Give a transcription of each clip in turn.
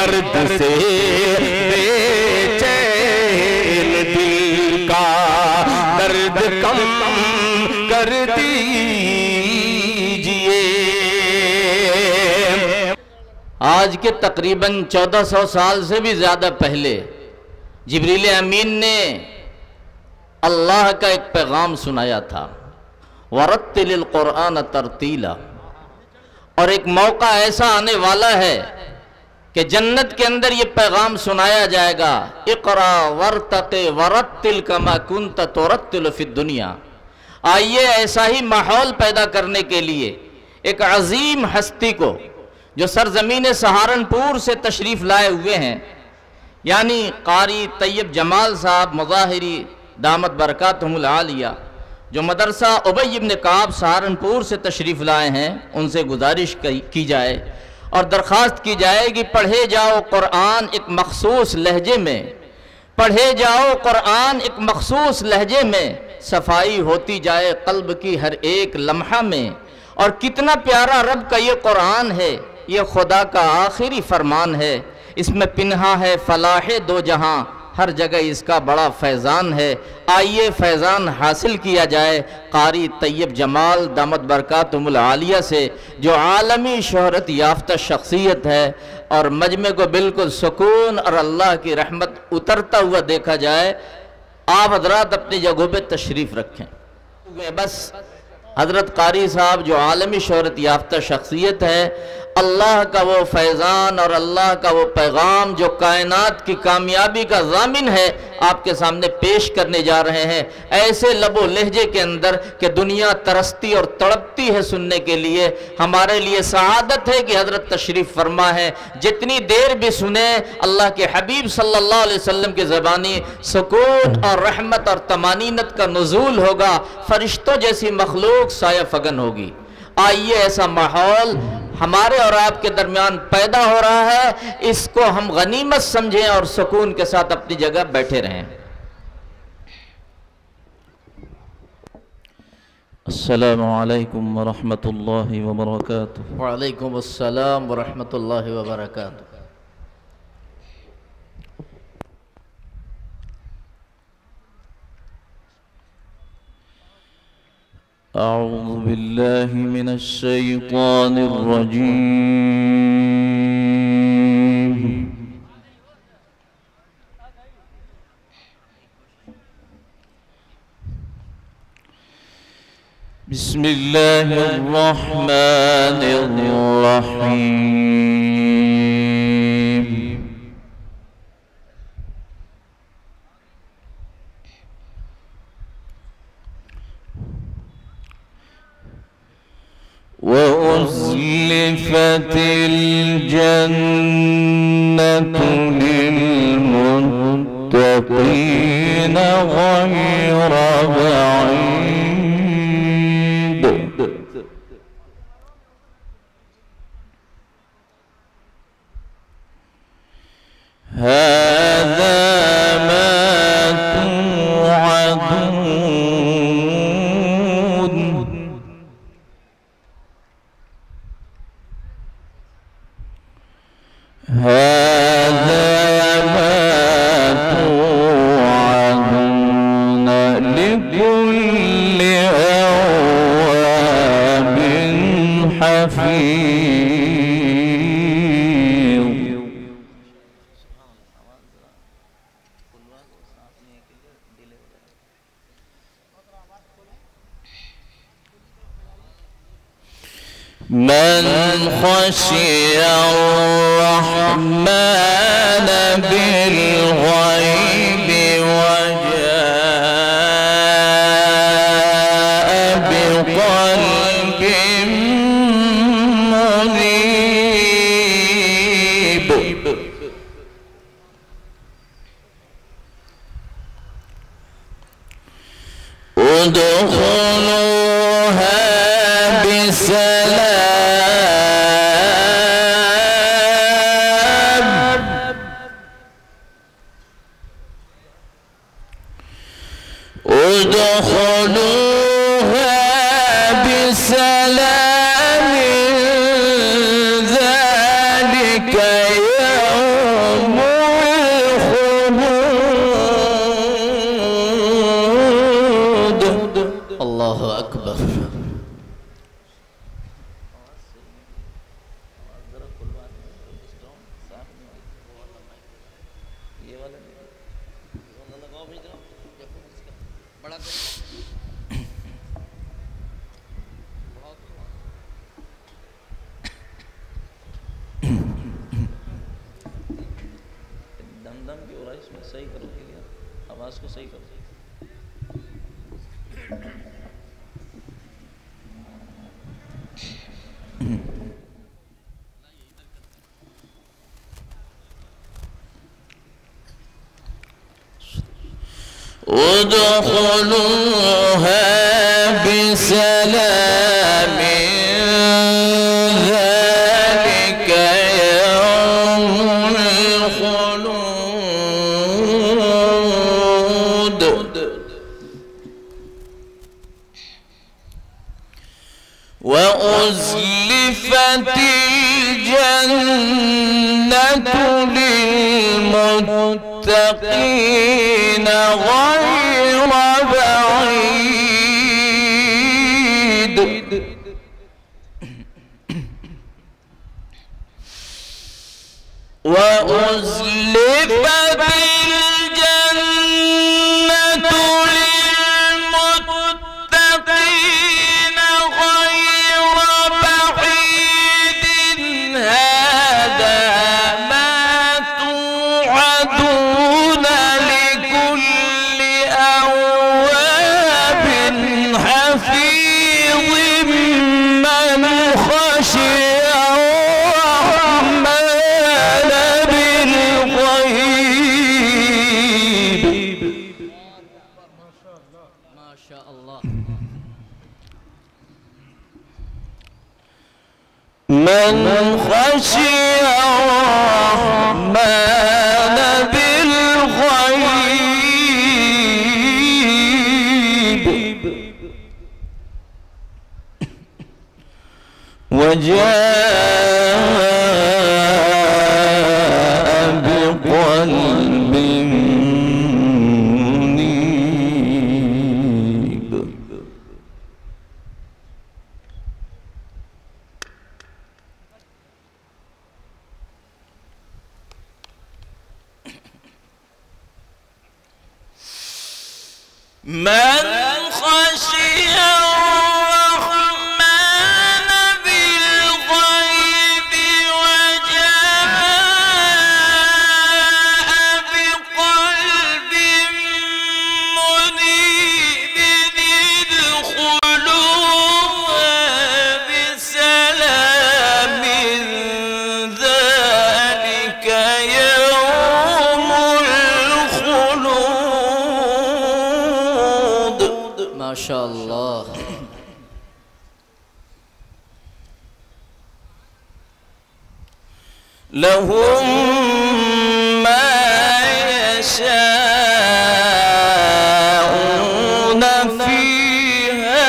درد سے بے چین دل کا درد کم کر دیجئے۔ آج کے تقریباً 1400 سال سے بھی زیادہ پہلے جبریل امین نے اللہ کا ایک پیغام سنایا تھا، وَرَتِّلِ الْقُرْآنَ تَرْتِيلًا۔ اور ایک موقع ایسا آنے والا ہے کہ جنت کے اندر یہ پیغام سنایا جائے گا، اقرا ورتقِ ورتل کما کنت ترتل فی الدنیا۔ آئیے ایسا ہی ماحول پیدا کرنے کے لیے ایک عظیم ہستی کو جو سرزمین سہارنپور سے تشریف لائے ہوئے ہیں، یعنی قاری طیب جمال صاحب مظاہری دامت برکاتہم العالیہ، جو مدرسہ ابی بن کعب سہارنپور سے تشریف لائے ہیں، ان سے گزارش کی جائے اور درخواست کی جائے کہ پڑھے جاؤ قرآن ایک مخصوص لہجے میں، پڑھے جاؤ قرآن ایک مخصوص لہجے میں، صفائی ہوتی جائے قلب کی ہر ایک لمحہ میں۔ اور کتنا پیارا رب کا یہ قرآن ہے، یہ خدا کا آخری فرمان ہے، اس میں پنہا ہے فلاح دو جہاں، ہر جگہ اس کا بڑا فیضان ہے۔ آئیے فیضان حاصل کیا جائے قاری طیب جمال دامت برکاتہم العالیہ سے، جو عالمی شہرت یافتہ شخصیت ہے، اور مجمع کو بالکل سکون اور اللہ کی رحمت اترتا ہوا دیکھا جائے۔ آپ حضرات اپنی جگہوں پہ تشریف رکھیں۔ بس حضرت قاری صاحب جو عالمی شہرت یافتہ شخصیت ہے، اللہ کا وہ فیضان اور اللہ کا وہ پیغام جو کائنات کی کامیابی کا ضامن ہے، آپ کے سامنے پیش کرنے جا رہے ہیں، ایسے لب و لہجے کے اندر کہ دنیا ترستی اور تڑپتی ہے سننے کے لیے۔ ہمارے لیے سعادت ہے کہ حضرت تشریف فرما ہے، جتنی دیر بھی سنیں اللہ کے حبیب صلی اللہ علیہ وسلم کی زبانی سکون اور رحمت اور طمانینت کا نزول ہوگا، فرشتوں جیسی مخلوق سایہ فگن ہوگی۔ آئیے ایسا ماحول ہمارے اور آپ کے درمیان پیدا ہو رہا ہے، اس کو ہم غنیمت سمجھیں اور سکون کے ساتھ اپنی جگہ بیٹھے رہیں۔ السلام علیکم ورحمۃ اللہ وبرکاتہ۔ وعلیکم السلام ورحمۃ اللہ وبرکاتہ۔ اعوذ باللہ من الشیطان الرجیم۔ بسم اللہ الرحمن الرحیم۔ وَأُزْلِفَتِ الْجَنَّةُ لِلْمُتَّقِينَ غَيْرَ بَعِيدٍ۔ هَذَا مَا تُوعَدُونَ هَذَا مَا تُوعَدُونَ لِكُلِّ أَوَّابٍ حَفِيظٍ۔ من خشي الرحمن بالغيب وجاء بقلب منيب۔ ادخلوها بسلام ادخلوها بسلام ذلك يوم इसमें सही करो, आवाज़ को सही करो। उदखुलूहा बिसलाम ज़ालिका यौमुल ख़ुलूद। वअज़लिफ़तिल जन्नतु लिलमुत्तक़ीन غير بعيد وأزلفت الجنة للمتقين غير بعيد هذا ما توعدون لكل أواب حفيظ من خشي الرحمن بالغيب. ما شاء الله. من خشي الرحمن بالغيب وجاء بقلب منيب. من خشي الرحمن بالغيب وجاء بقلب منيب ادخلوها بسلام ذلك يوم الخلود. ما شاء الله. لهم ما يشاءون فيها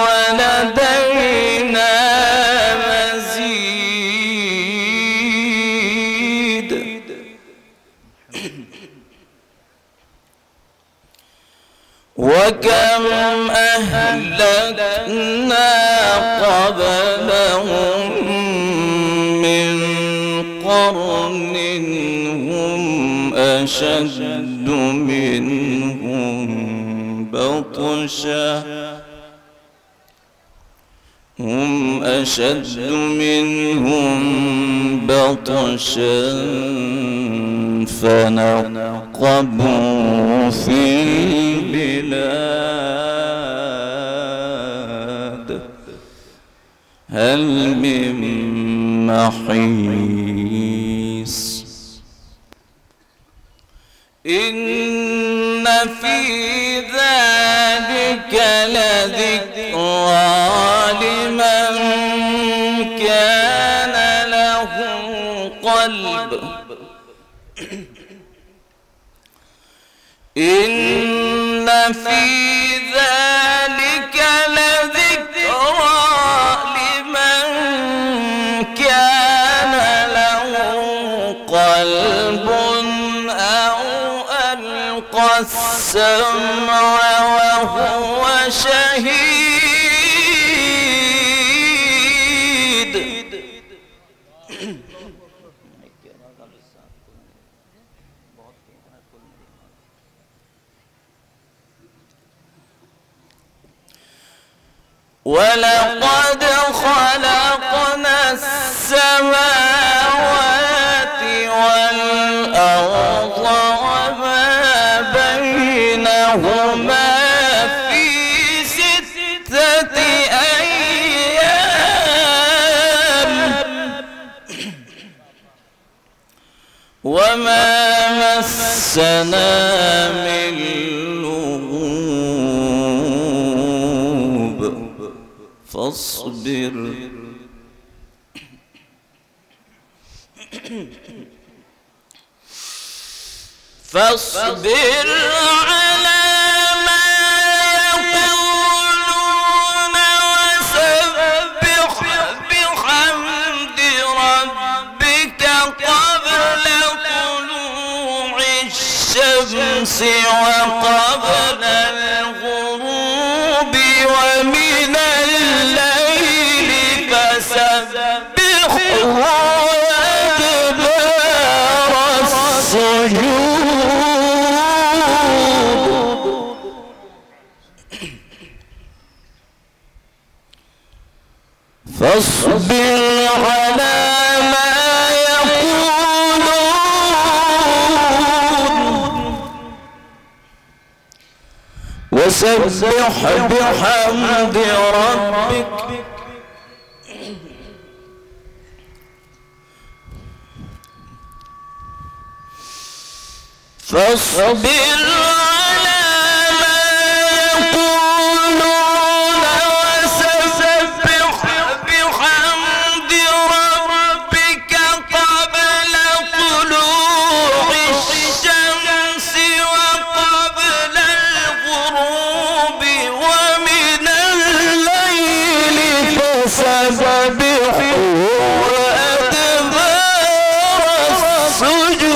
ولدينا مزيد. وكم أهلكنا قبلهم من قرن هم أشد منهم بطشا فنقبوا في البلاد هل من محيص. إن في ذلك لذكرى لمن كان له قلب. إن في ذلك لذكرى لمن كان له قلب أو ألقى السمع وهو شهيد. ولقد خلقنا السماوات والأرض بينهما في 6 أيام وما مسنا من لغوب فاصبر على ما يقولون وسبح بحمد ربك قبل طلوع الشمس وقبل الغروب ومن الليل فسبحه وأدبار السجود فاصبر على ما يقولون وسبح بحمد ربك فاصبر على ما يقولون وسبح بحمد ربك قبل طلوع الشمس وقبل الغروب ومن الليل فسبحه وأدبار السجود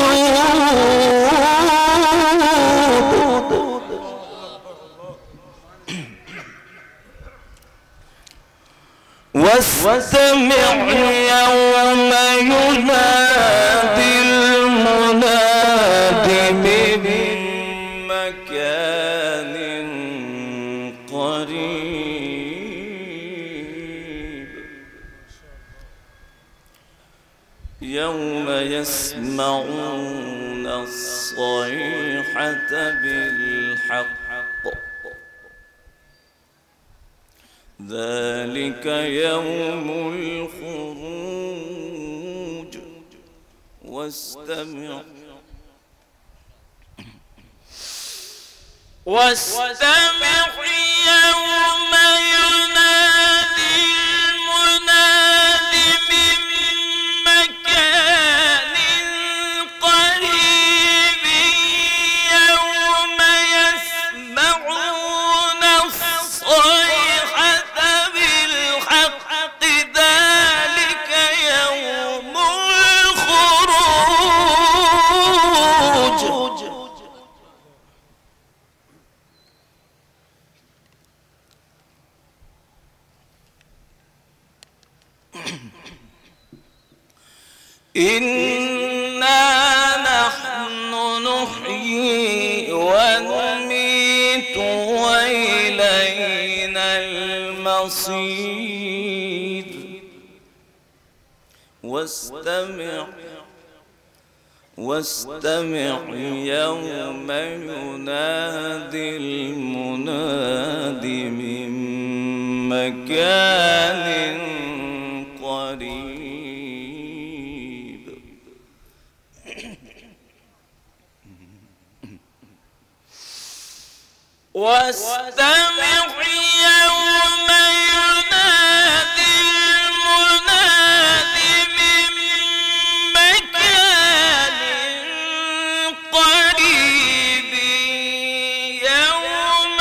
واستمع يوم ينادي المناد من مكان قريب يوم يسمعون الصيحة بالحق ذلك يوم الخروج واستمع يوم ينادي المناد من مكان قريب يوم يسمعون الصيحة بالحق ذلك يوم الخروج إنا نحن نحيي ونميت وإلينا المصير واستمع يوم ينادي المناد من مكان قريب واستمع يوم ينادي المناد من مكان قريب يوم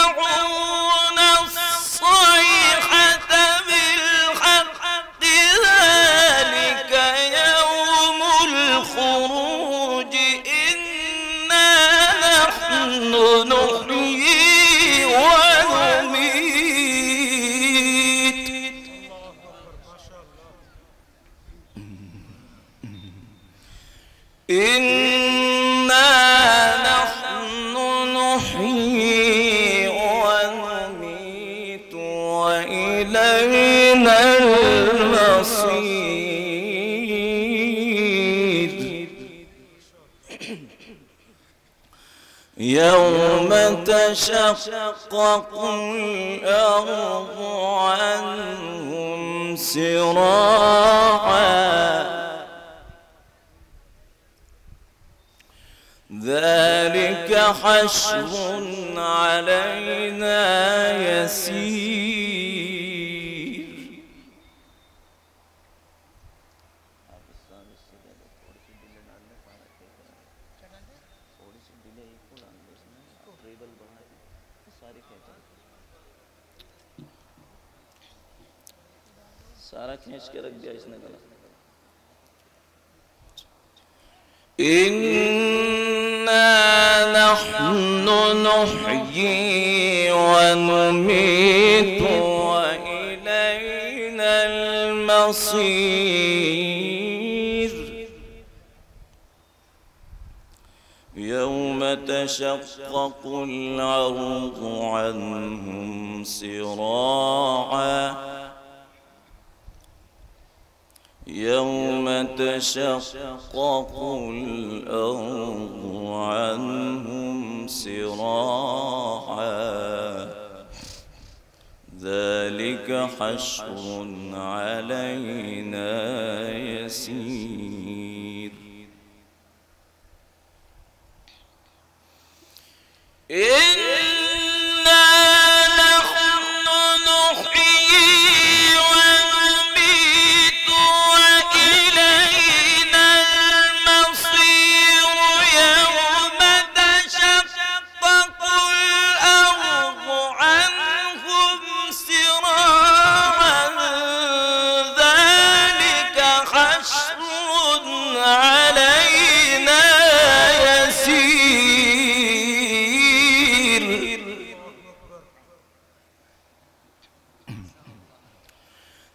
يسمعون الصيحة بالحق ذلك يوم الخروج إنا نحن نحيي ونميت إنا نحن نحيي ونميت وإلينا المصير يوم تشقق الأرض عنهم سراعا ذلك حشر علينا يسير. सारा खींच के रख दिया इसने गला। इन्ना नहनु नुहयी व नुमीतु व इलैना al-masir। यौम तशक्ककु al-अर्दु अन्हुम सिराआ يوم تشقق الأرض عنهم سراعا ذلك حشر علينا يسير.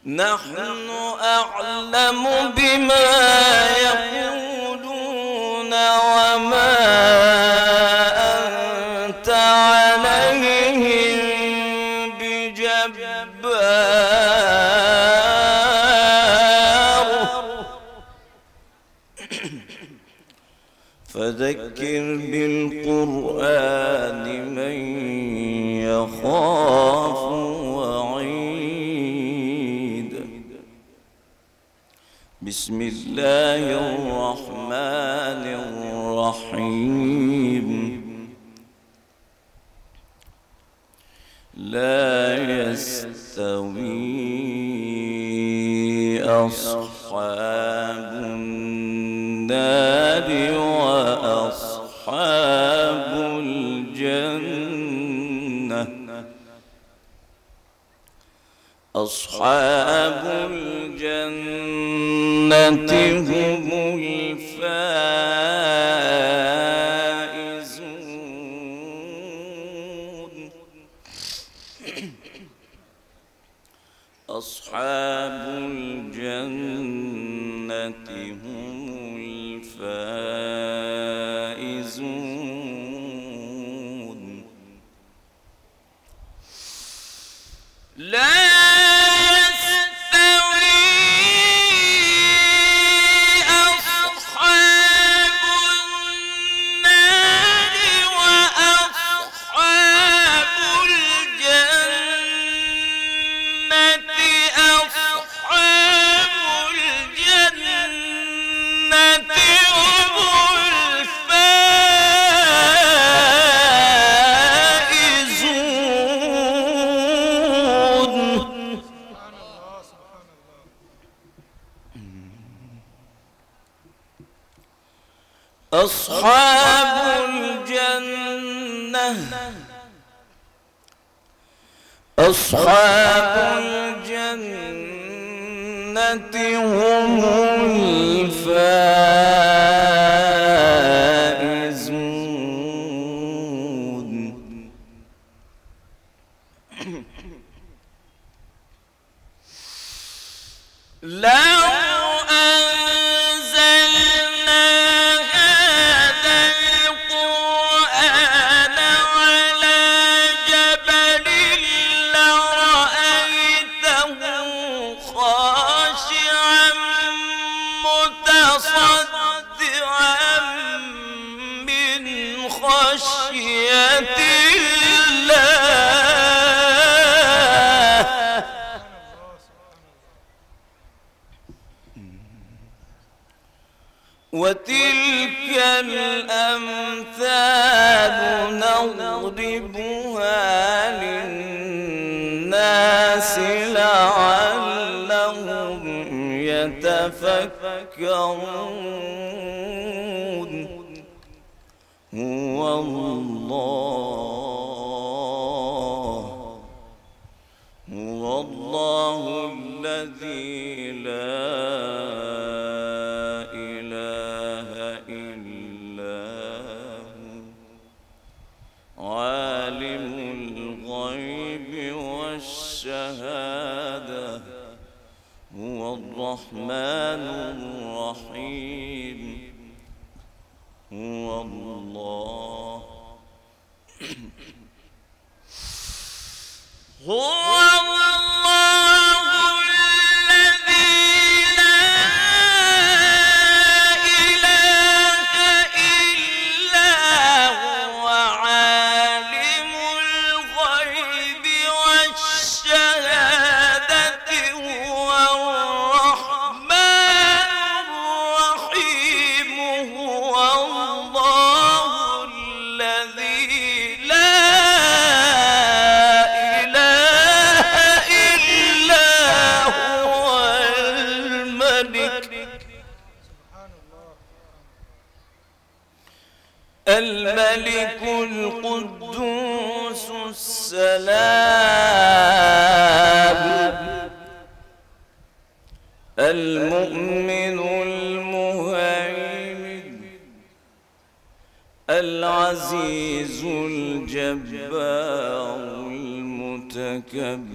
نحن أعلم بما يقولون وما أنت عليهم بجبار فذكر بالقرآن من يخاف بسم الله الرحمن الرحيم. لا يستوي أصحاب النار وأصحاب الجنة. أصحاب الجنة هم الفائزون. أصحاب الجنة هم الفائزون. لا أصحاب الجنة أصحاب الجنة هم الفائزون. خشية وتلك الأمثال نضربها للناس لعلهم يتفكرون. هو الله الذي لا إله إلا هو عالم الغيب والشهادة هو الرحمن الرحيم. هو الله الملك القدوس السلام المؤمن المهيمن العزيز الجبار المتكبر.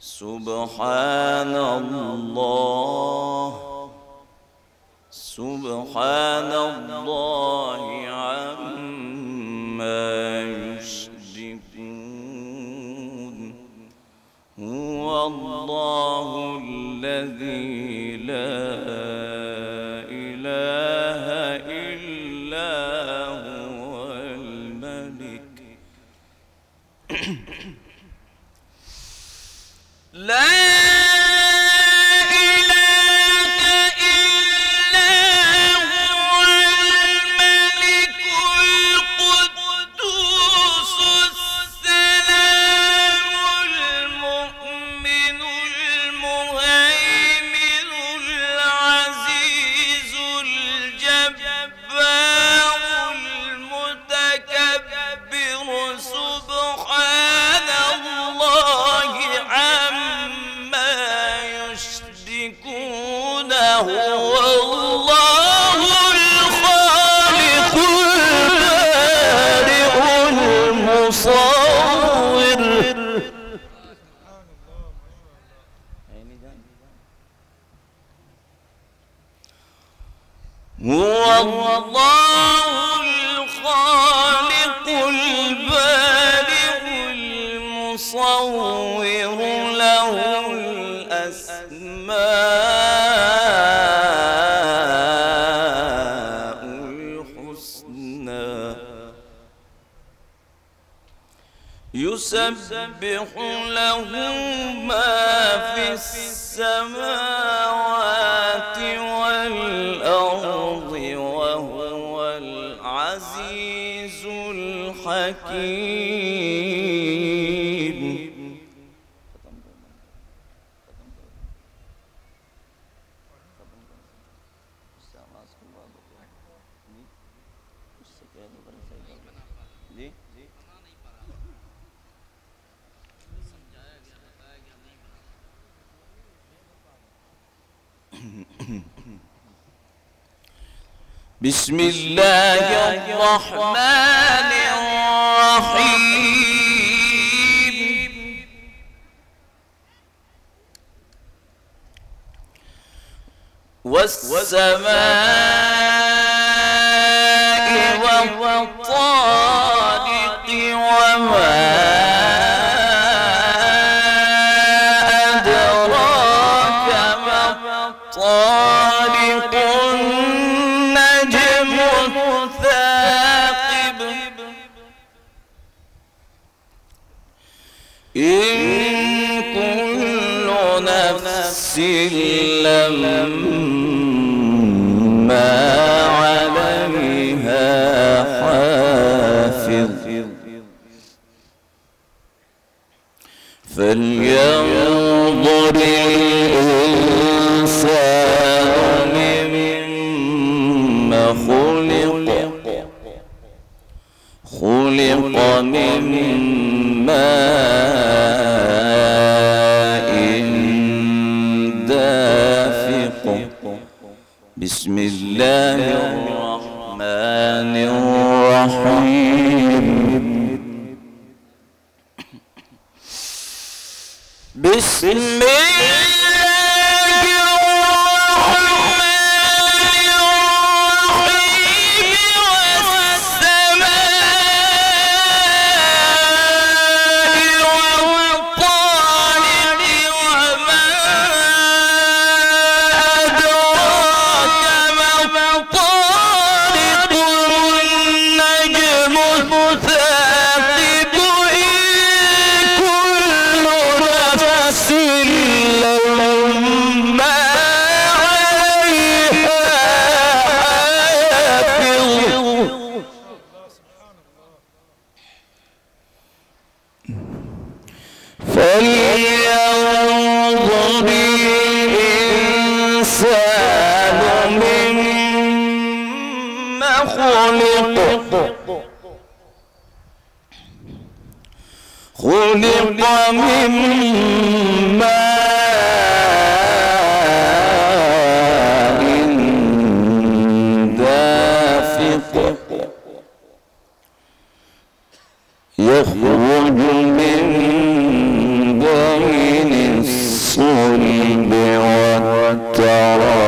سبحان الله سبحان الله عما يشركون. هو الله الذي لا إله إلا هو الملك لا هو الله الخالق البارئ المصور له الأسماء الحسنى يسبح له ما في السماوات والأرض وهو العزيز الحكيم. بسم الله الرحمن الرحيم. والسماء والطارق وما أدراك ما الطارق النجم الثاقب إن كل نفس لما بسم الله الرحمن الرحيم بسم الله فلينظر الإنسان مما خلق من ماء دافق يخرج من بين الصلب والترائب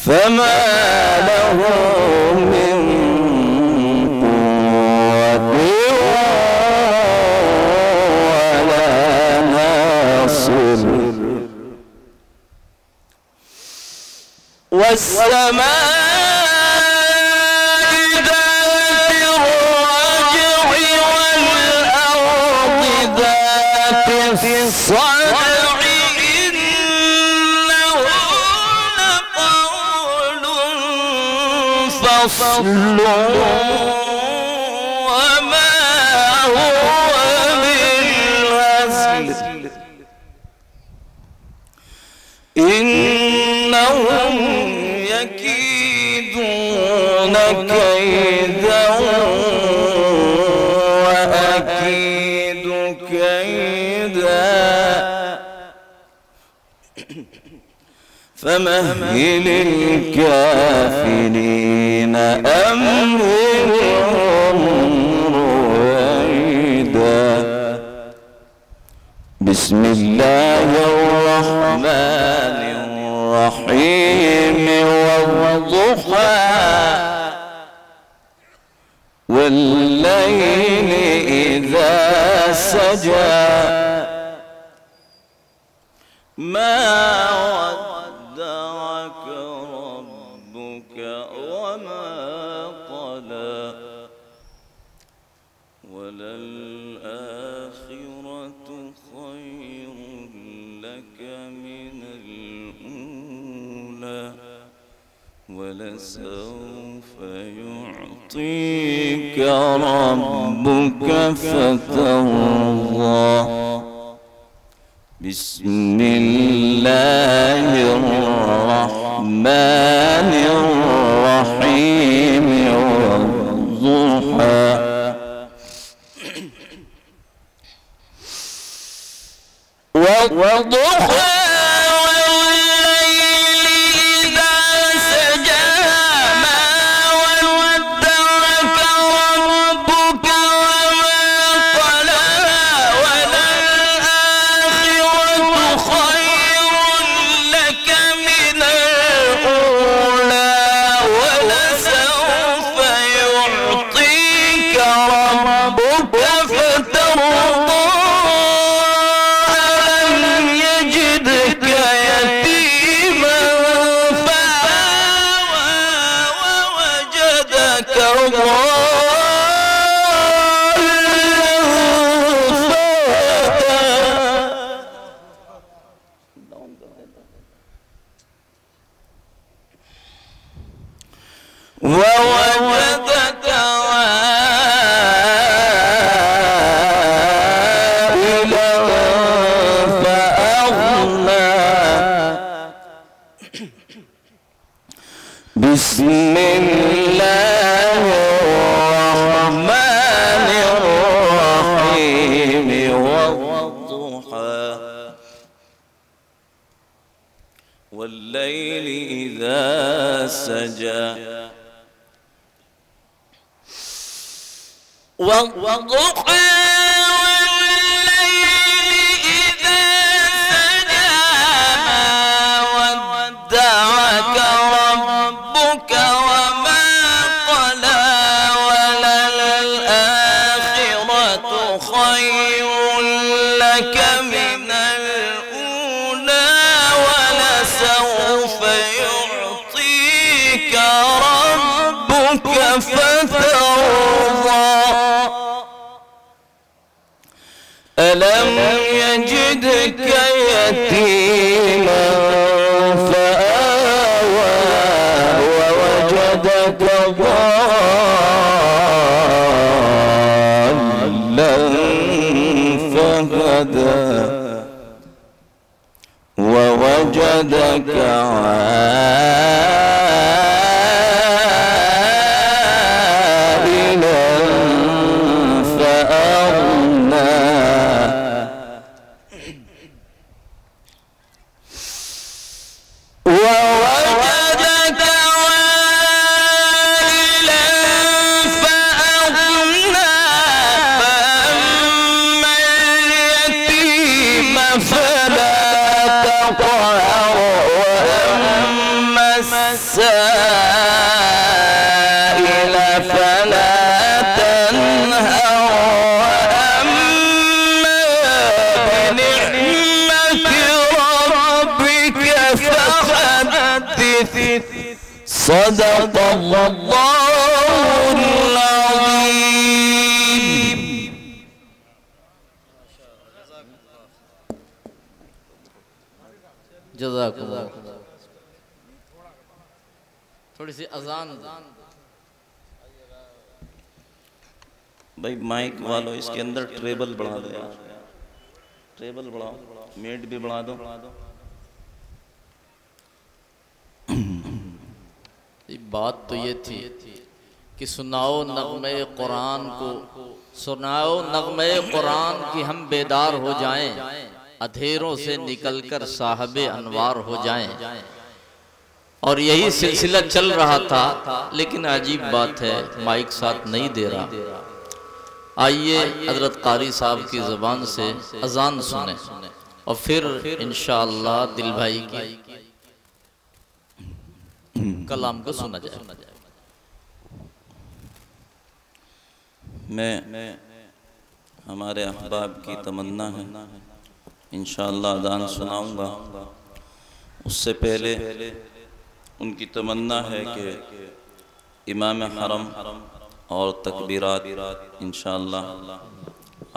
فما له من قوة ولا ناصر والسماء ذات الرجع والأرض ذات الصدع فصل وما هو بالهزل إنهم يكيدون كيدا وأكيد كيدا فمهل الكافرين أمهلهم رويدا بسم الله الرحمن الرحيم والضحى والليل إذا سجى ما ودعك ربك وما قلى وللآخرة خير لك من الأولى ولسوف يعطيك ربك فترضى بسم الله الرحمن الرحيم والضحى والضحى والليل إذا سجى ما ووجدك عائلا فأغنى. بسم الله الرحمن الرحيم والضحى والليل إذا سجى والضحى والليل إذا سجى ما ودعك ربك وما قلى وللآخرة خير لك من الأولى ولسوف يعطيك ربك فترضى. ألم يجدك يتيما فآوى ووجدك ضالا فهدى ووجدك عائلا فأغنى. ووجدك عائلا فأغنى فأما اليتيم فلا تقهر وأما السائل فلا تنهر وأما بنعمة ربك فحدث. صدق الله العظيم. जज़ाकुमुल्लाह। थोड़ी सी अजान भाई माइक वालों इसके अंदर ट्रेबल बढ़ा दो यार, ट्रेबल बढ़ाओ, मेट भी बढ़ा दो। बात तो ये थी कि सुनाओ नग़्मे कुरान को, सुनाओ नग़्मे कुरान की हम बेदार हो जाएं, अंधेरों से निकलकर साहबे अनवार हो जाएं। और यही सिलसिला चल रहा था, लेकिन अजीब बात है माइक साथ नहीं दे रहा। आइए हजरत कारी साहब की ज़बान से अजान सुने और फिर इंशाअल्लाह दिल भाई की कलाम को सुना जाए। मैं हमारे अहबाब की तमन्ना है इंशाअल्लाह अज़ान सुनाऊंगा। उससे पहले उनकी तमन्ना है कि इमाम हरम और तकबीरात इंशाअल्लाह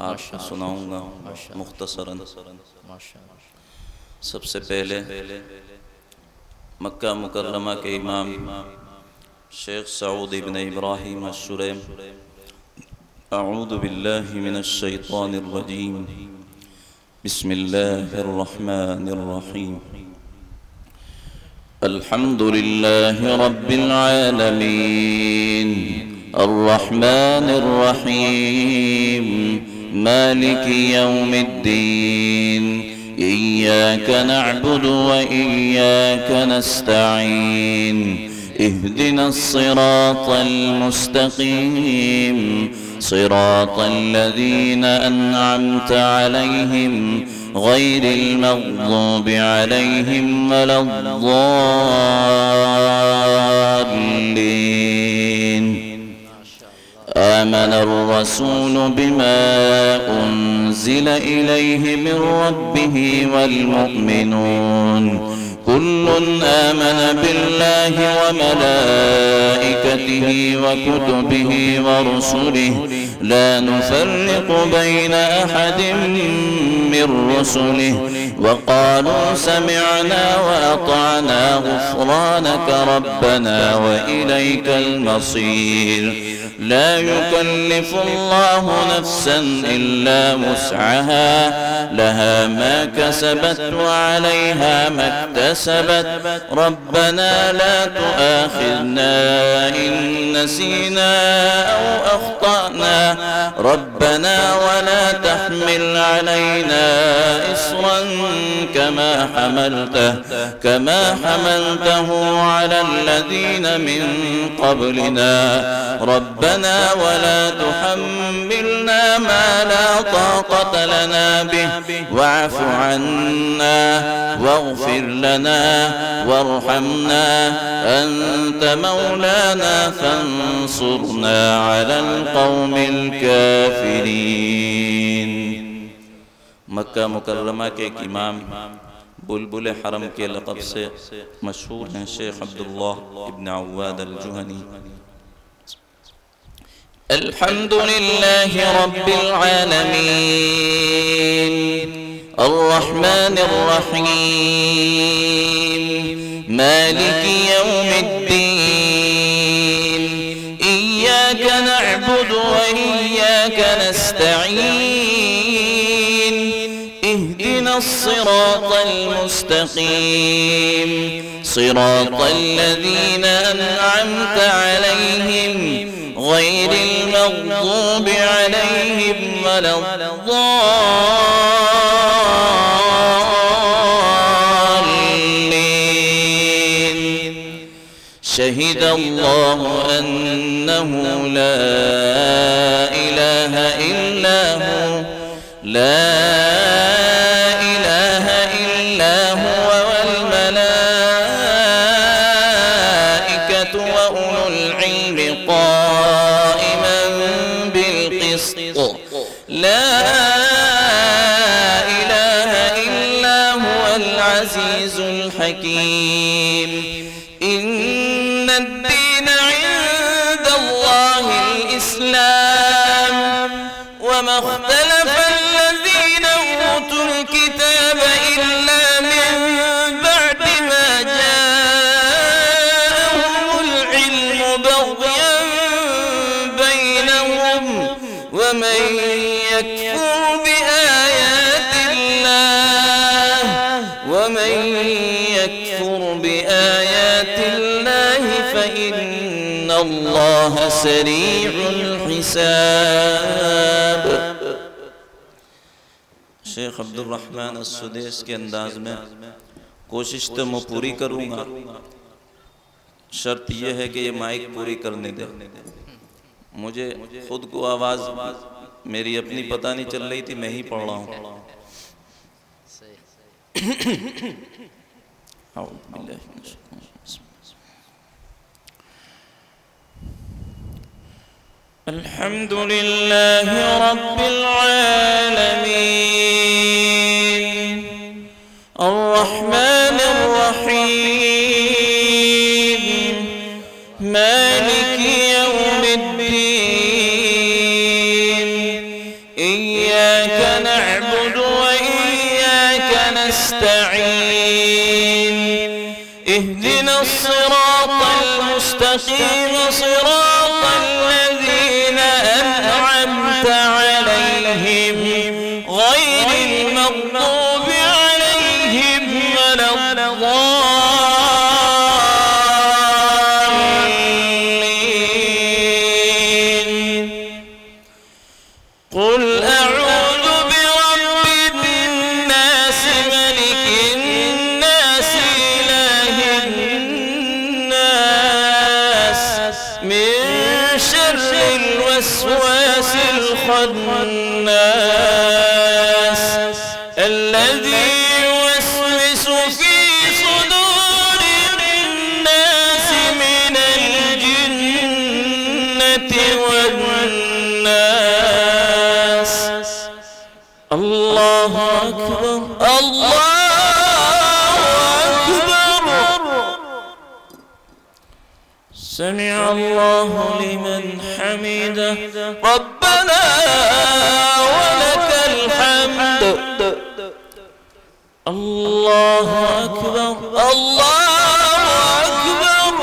आपको सुनाऊंगा मुख्तसरन। सबसे पहले मक्का मुकर्रमा के इमाम शेख सऊद इब्न इब्राहिम अश-शुरैम अऊज़ु बिल्लाहि मिनश शैतानिर रजीम बिस्मिल्लाहिर रहमानिर रहीम अल्हम्दुलिल्लाहि रब्बिल आलमीन अर्रहमानिर रहीम मालिकि यौमिद्दीन इय्याक नअबुदु व इय्याक नस्तईन इहदिनस सिरातल मुस्तकीम सिरातल लज़ीना अन्अमता अलैहिम गैरिल मग़ज़ूबि अलैहिम वलद्दाल्लीन آمن الرسول بما أنزل إليه من ربه والمؤمنون كل آمن بالله وملائكته وكتبه ورسله لا نفرق بين أحد من رسله وقالوا سمعنا وأطعنا غفرانك ربنا وإليك المصير. لا يكلف الله نفسا إلا وسعها لها ما كسبت وعليها ما اكتسبت ربنا لا تؤاخذنا إن نسينا أو أخطأنا ربنا ولا تحمل علينا إصرا كما حملته على الذين من قبلنا ربنا ولا تحملنا ما لا طاقة لنا به واعف عنا واغفر لنا وارحمنا أنت مولانا فانصرنا على القوم الكافرين। मक्का मुकर्रमा के एक इमाम बुलबुल हरम के लक़ब से मशहूर हैं शेख अब्दुल्लाह इब्न अव्वाद अल-जुहनी। अल्हम्दुलिल्लाहि रब्बिल आलमीन अर्रहमानिर रहीम मालिकि यौमिद्दीन इय्याका नअबुदु व इय्याका नस्तईन اهدنا الصراط المستقيم صراط الذين أنعمت عليهم غير المغضوب عليهم ولا الضالين شهد الله أنه لا إله إلا هو لا إله إلا هو والملائكة وأولو العلم قائما بالقسط لا إله إلا هو العزيز الحكيم إن الدين عند الله الإسلام وما اختلف الذين أوتوا الكتاب إلا من بعد ما جاءهم العلم بغيا بينهم ومن يكفر بآيات الله فإن الله سريع الحساب। शेख अब्दुल रहमान अस्सुदैस के अंदाज में कोशिश तो मैं पूरी करूँगा, शर्त यह है कि ये माइक पूरी करने दे। मुझे खुद को आवाज़ मेरी अपनी पता नहीं चल रही थी, मैं ही पढ़ रहा हूँ। अल्हम्दुलिल्लाह रब्बिल आलमीन अर्रहमानिर रहीम मालिकि यौमिद्दीन इय्याका नअबुदु व इय्याका नस्तईन इहदिना الصراطल मुस्तकीम صراطल लज़ीना أنعمت عليهم غير المغضوب عليهم ولا الضالين قل أعوذ برب الناس ملك الناس إله الناس من شر الوسواس الخناس الذي يوسوس في صدور الناس من الجنة والناس الله أكبر الله أكبر سمع الله لمن حمده ربنا ولك الحمد الله أكبر الله أكبر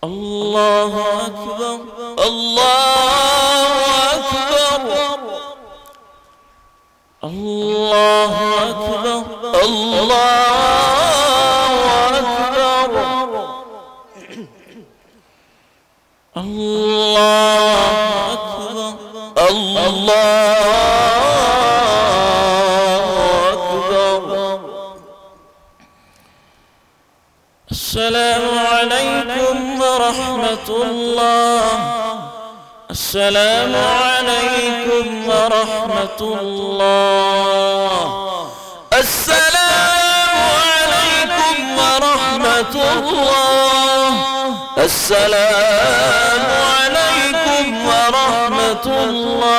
الله أكبر الله أكبر الله أكبر الله أكبر الله أكبر الله أكبر. السلام عليكم ورحمة الله. السلام عليكم ورحمة الله. السلام عليكم ورحمة الله. السلام عليكم ورحمة الله.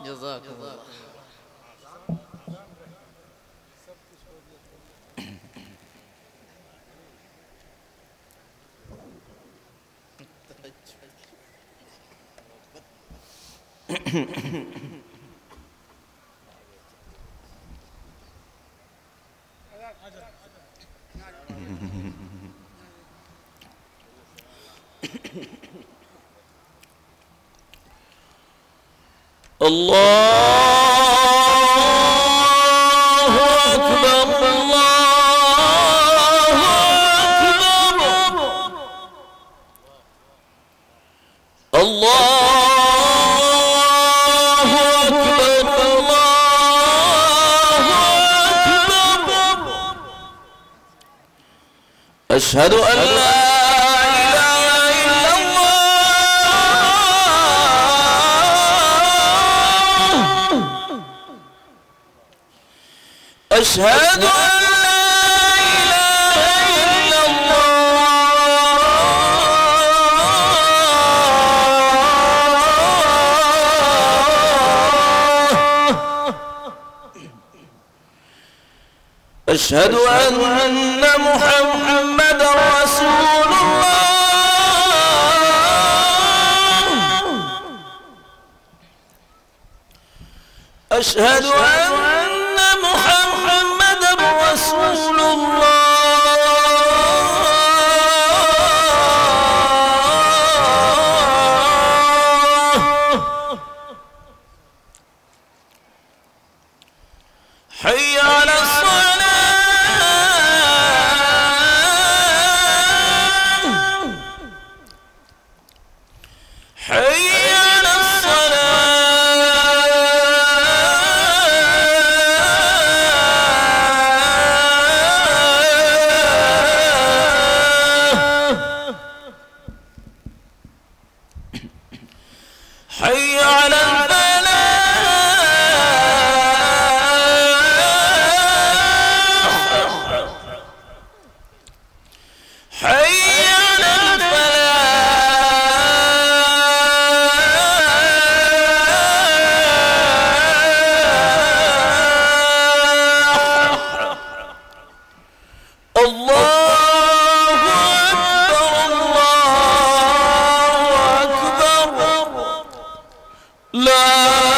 جزاك الله. الله أكبر الله أكبر الله أكبر الله أكبر. أشهد أن لا أشهد أن لا إله إلا الله. أشهد أن محمدا رسول الله. أشهد أن محمدا رسول الله. حي على الصلاة. حي على حي على الفلاح. حي على الفلاح. الله أكبر الله أكبر. لا